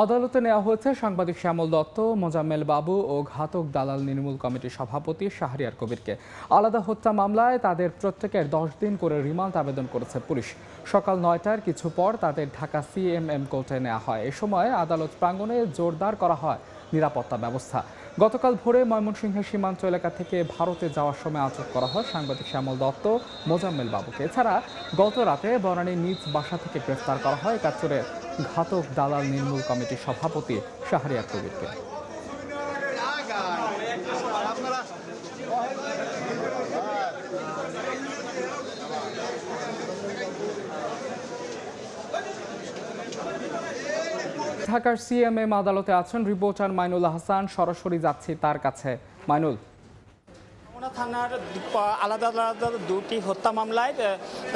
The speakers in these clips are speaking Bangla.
আদালতে নেওয়া হয়েছে সাংবাদিক শ্যামল দত্ত, মোজাম্মেল বাবু ও ঘাতক দালাল নির্মূল কমিটির সভাপতি শাহরিয়ার কবিরকে। আলাদা হত্যা মামলায় তাদের প্রত্যেকের 10 দিন করে রিমান্ড আবেদন করেছে পুলিশ। সকাল 9টার কিছু পর তাদের ঢাকা সিএমএম কোর্টে নেওয়া হয়। এ সময় আদালত প্রাঙ্গণে জোরদার করা হয় নিরাপত্তা ব্যবস্থা। গতকাল ভোরে ময়মনসিংহের সীমান্ত এলাকা থেকে ভারতে যাওয়ার সময় আটক করা হয় সাংবাদিক শ্যামল দত্ত, মোজাম্মেল বাবুকে। এছাড়া গত রাতে বনানীর নিজ বাসা থেকে গ্রেফতার করা হয় একাত্তরের ঘাতক দালাল নির্মূল কমিটির সভাপতি শাহরিয়ার কবিরকে। ঢাকার সিএমএম আদালতে আছেন রিপোর্টার মাইনুল হাসান। সরাসরি যাচ্ছি তার কাছে। মাইনুল, থানার আলাদা আলাদা দুটি হত্যা মামলায়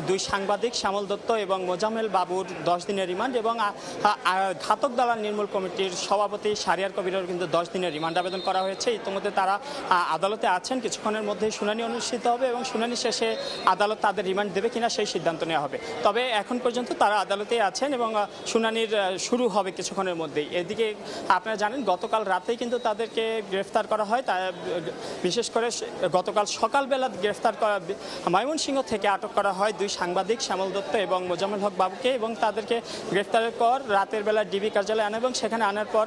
দুই সাংবাদিক শ্যামল দত্ত এবং মোজাম্মেল বাবুর 10 দিনের রিমান্ড এবং ঘাতক দালাল নির্মূল কমিটির সভাপতি শাহরিয়ার কবিরের কিন্তু 10 দিনের রিমান্ড আবেদন করা হয়েছে। ইতিমধ্যে তারা আদালতে আছেন। কিছুক্ষণের মধ্যে শুনানি অনুষ্ঠিত হবে এবং শুনানি শেষে আদালত তাদের রিমান্ড দেবে কিনা সেই সিদ্ধান্ত নেওয়া হবে। তবে এখন পর্যন্ত তারা আদালতেই আছেন এবং শুনানির শুরু হবে কিছুক্ষণের মধ্যেই। এদিকে আপনারা জানেন গতকাল রাতেই কিন্তু তাদেরকে গ্রেফতার করা হয়। বিশেষ করে গতকাল সকালবেলা গ্রেফতার করা ময়মনসিংহ থেকে আটক করা হয় দুই সাংবাদিক শ্যামল দত্ত এবং মোজাম্মেল হক বাবুকে এবং তাদেরকে গ্রেফতারের পর রাতের বেলা ডিবি কার্যালয়ে আনা এবং সেখানে আনার পর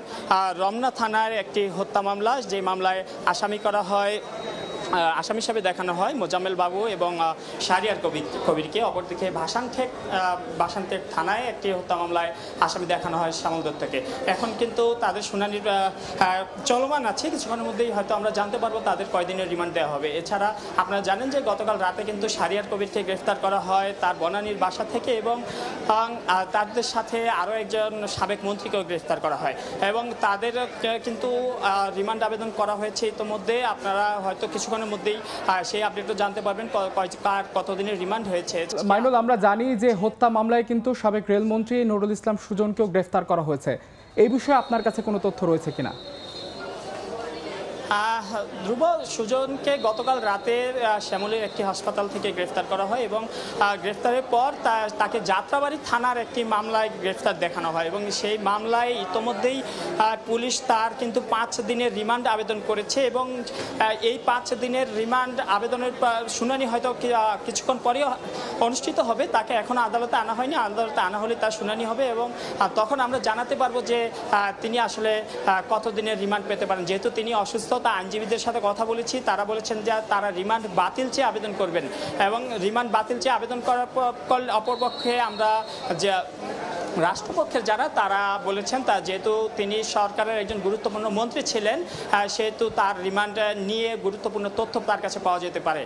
রমনা থানার একটি হত্যা মামলা, যে মামলায় আসামি হিসাবে দেখানো হয় মোজাম্মেল বাবু এবং শাহরিয়ার কবিরকে। অপরদিকে ভাসানটেক থানায় একটি হত্যা মামলায় আসামি দেখানো হয় শ্যামল দত্তকে। এখন কিন্তু তাদের শুনানির চলমান আছে। কিছুক্ষণের মধ্যেই হয়তো আমরা জানতে পারবো তাদের কয়দিনের রিমান্ড দেওয়া হবে। এছাড়া আপনারা জানেন যে গতকাল রাতে কিন্তু শাহরিয়ার কবিরকে গ্রেফতার করা হয় তার বনানীর বাসা থেকে এবং তাদের সাথে আরও একজন সাবেক মন্ত্রীকেও গ্রেফতার করা হয় এবং তাদের কিন্তু রিমান্ড আবেদন করা হয়েছে ইতিমধ্যে। আপনারা হয়তো কিছুক্ষণের মধ্যেই সেই আপডেটও জানতে পারবেন কতদিনের রিমান্ড হয়েছে। মাইনুল, আমরা জানি যে হত্যা মামলায় কিন্তু সাবেক রেলমন্ত্রী নুরুল ইসলাম সুজনকেও গ্রেফতার করা হয়েছে। এই বিষয়ে আপনার কাছে কোনো তথ্য রয়েছে কিনা? ধ্রুব, সুজনকে গতকাল রাতে শ্যামলীর একটি হাসপাতাল থেকে গ্রেফতার করা হয় এবং গ্রেফতারের পর তাকে যাত্রাবাড়ি থানার একটি মামলায় গ্রেফতার দেখানো হয় এবং সেই মামলায় ইতোমধ্যেই পুলিশ তার কিন্তু 5 দিনের রিমান্ড আবেদন করেছে এবং এই 5 দিনের রিমান্ড আবেদনের শুনানি হয়তো কিছুক্ষণ পরেও অনুষ্ঠিত হবে। তাকে এখনও আদালতে আনা হয়নি। আদালতে আনা হলে তার শুনানি হবে এবং তখন আমরা জানাতে পারবো যে তিনি আসলে কত দিনের রিমান্ড পেতে পারেন। যেহেতু তিনি অসুস্থ, আইনজীবীদের সাথে কথা বলেছি, তারা বলেছেন যে তারা রিমান্ড বাতিল চেয়ে আবেদন করবেন এবং রিমান্ড বাতিল চেয়ে আবেদন করার অপরপক্ষে আমরা যে রাষ্ট্রপক্ষের যারা তারা বলেছেন যেহেতু তিনি সরকারের একজন গুরুত্বপূর্ণ মন্ত্রী ছিলেন সেহেতু তার রিমান্ড নিয়ে গুরুত্বপূর্ণ তথ্য তার কাছে পাওয়া যেতে পারে।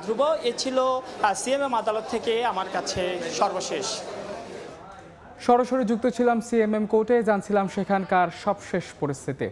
ধ্রুব, এ ছিল সিএমএম আদালত থেকে আমার কাছে সর্বশেষ। সরাসরি যুক্ত ছিলাম সিএমএম কোর্টে, জানছিলাম সেখানকার সবশেষ পরিস্থিতি।